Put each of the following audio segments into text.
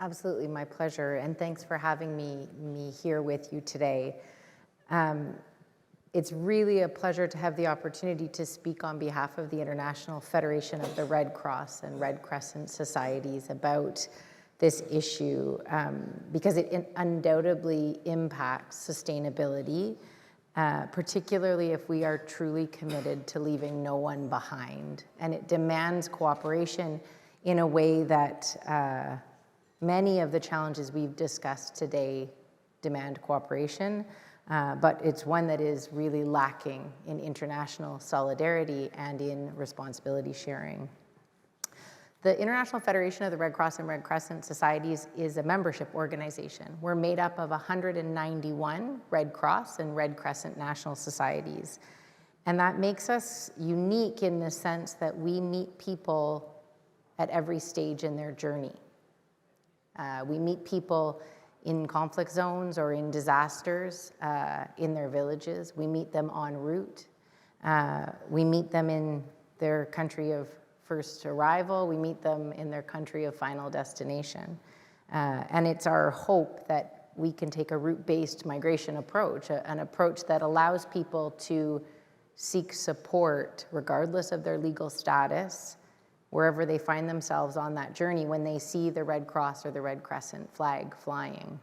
Absolutely, my pleasure, and thanks for having me here with you today. It's really a pleasure to have the opportunity to speak on behalf of the International Federation of the Red Cross and Red Crescent Societies about this issue, because it undoubtedly impacts sustainability, particularly if we are truly committed to leaving no one behind. And it demands cooperation in a way that many of the challenges we've discussed today demand cooperation, but it's one that is really lacking in international solidarity and in responsibility sharing. The International Federation of the Red Cross and Red Crescent Societies is a membership organization. We're made up of 191 Red Cross and Red Crescent national societies. And that makes us unique in the sense that we meet people at every stage in their journey. We meet people in conflict zones or in disasters in their villages. We meet them en route. We meet them in their country of first arrival. We meet them in their country of final destination. And it's our hope that we can take a route-based migration approach, an approach that allows people to seek support regardless of their legal status, wherever they find themselves on that journey when they see the Red Cross or the Red Crescent flag flying.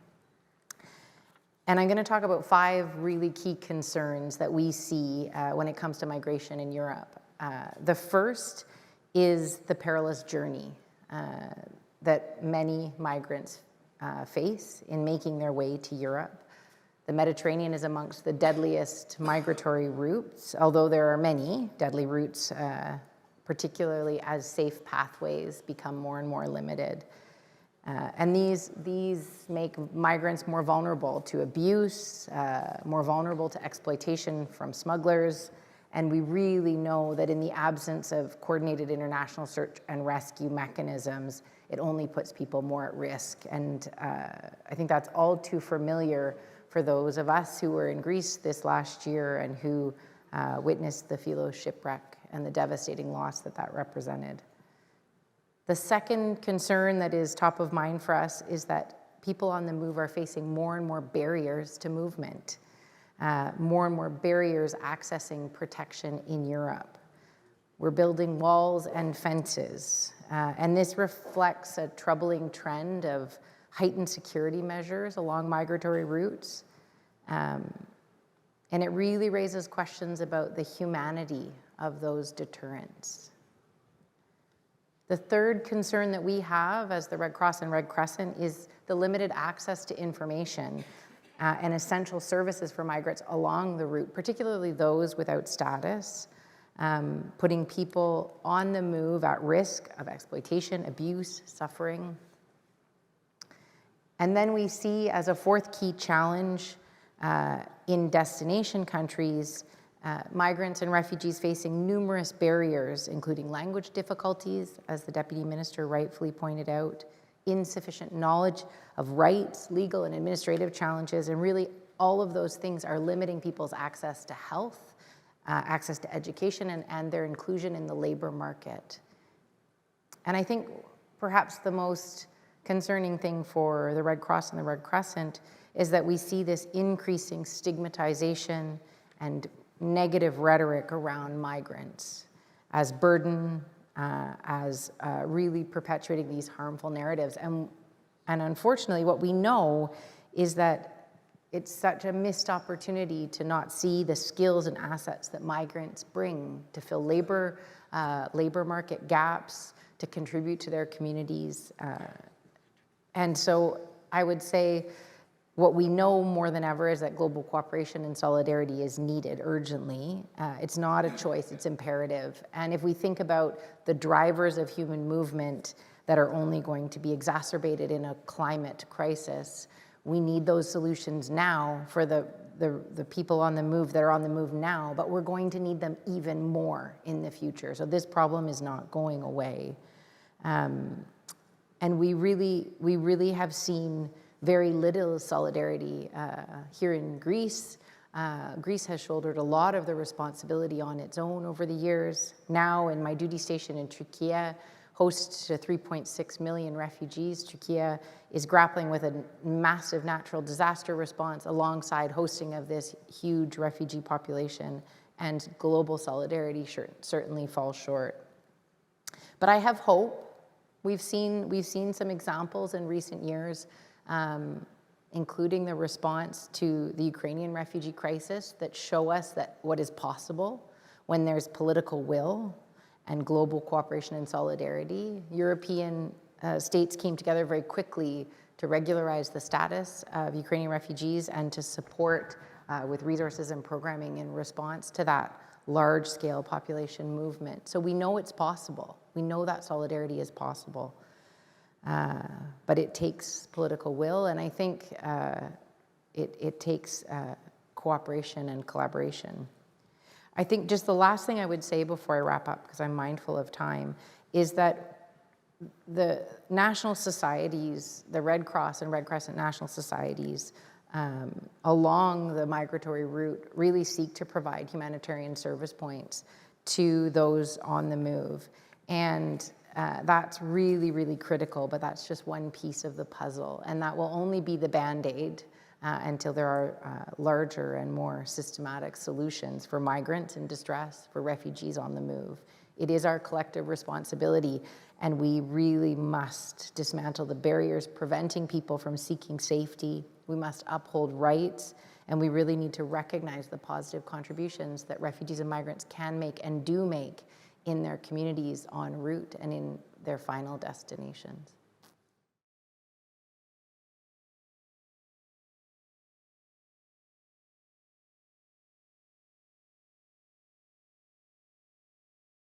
And I'm going to talk about 5 really key concerns that we see when it comes to migration in Europe. The first is the perilous journey that many migrants face in making their way to Europe. The Mediterranean is amongst the deadliest migratory routes, although there are many deadly routes, particularly as safe pathways become more and more limited. And these make migrants more vulnerable to abuse, more vulnerable to exploitation from smugglers. And we really know that in the absence of coordinated international search and rescue mechanisms, it only puts people more at risk. And I think that's all too familiar for those of us who were in Greece this last year and who witnessed the Philos shipwreck and the devastating loss that that represented. The second concern that is top of mind for us is that people on the move are facing more and more barriers to movement, more and more barriers accessing protection in Europe. We're building walls and fences, and this reflects a troubling trend of heightened security measures along migratory routes. And it really raises questions about the humanity of those deterrents. The third concern that we have as the Red Cross and Red Crescent is the limited access to information and essential services for migrants along the route, particularly those without status, putting people on the move at risk of exploitation, abuse, suffering. And then we see as a fourth key challenge in destination countries, migrants and refugees facing numerous barriers, including language difficulties, as the Deputy Minister rightfully pointed out, insufficient knowledge of rights, legal and administrative challenges, and really all of those things are limiting people's access to health, access to education, and their inclusion in the labor market. And I think perhaps the most concerning thing for the Red Cross and the Red Crescent is that we see this increasing stigmatization and negative rhetoric around migrants as burden, as really perpetuating these harmful narratives. And unfortunately, what we know is that it's such a missed opportunity to not see the skills and assets that migrants bring to fill labor market gaps, to contribute to their communities. And so I would say what we know more than ever is that global cooperation and solidarity is needed urgently. It's not a choice, it's imperative. And if we think about the drivers of human movement that are only going to be exacerbated in a climate crisis, we need those solutions now for the people on the move that are on the move now, but we're going to need them even more in the future. So this problem is not going away. And we really have seen very little solidarity here in Greece. Greece has shouldered a lot of the responsibility on its own over the years. Now in my duty station in Turkiye, host to 3.6 million refugees. Turkiye is grappling with a massive natural disaster response alongside hosting of this huge refugee population, and global solidarity certainly falls short. But I have hope. We've seen some examples in recent years, including the response to the Ukrainian refugee crisis, that show us that what is possible when there's political will and global cooperation and solidarity. European states came together very quickly to regularize the status of Ukrainian refugees and to support with resources and programming in response to that large-scale population movement. So we know it's possible. We know that solidarity is possible. But it takes political will, and I think it takes cooperation and collaboration. I think just the last thing I would say before I wrap up, because I'm mindful of time, is that the national societies, the Red Cross and Red Crescent national societies, along the migratory route really seek to provide humanitarian service points to those on the move. And that's really, really critical, but that's just one piece of the puzzle. And that will only be the Band-Aid until there are larger and more systematic solutions for migrants in distress, for refugees on the move. It is our collective responsibility, and we really must dismantle the barriers preventing people from seeking safety. We must uphold rights, and we really need to recognize the positive contributions that refugees and migrants can make and do make in their communities en route and in their final destinations.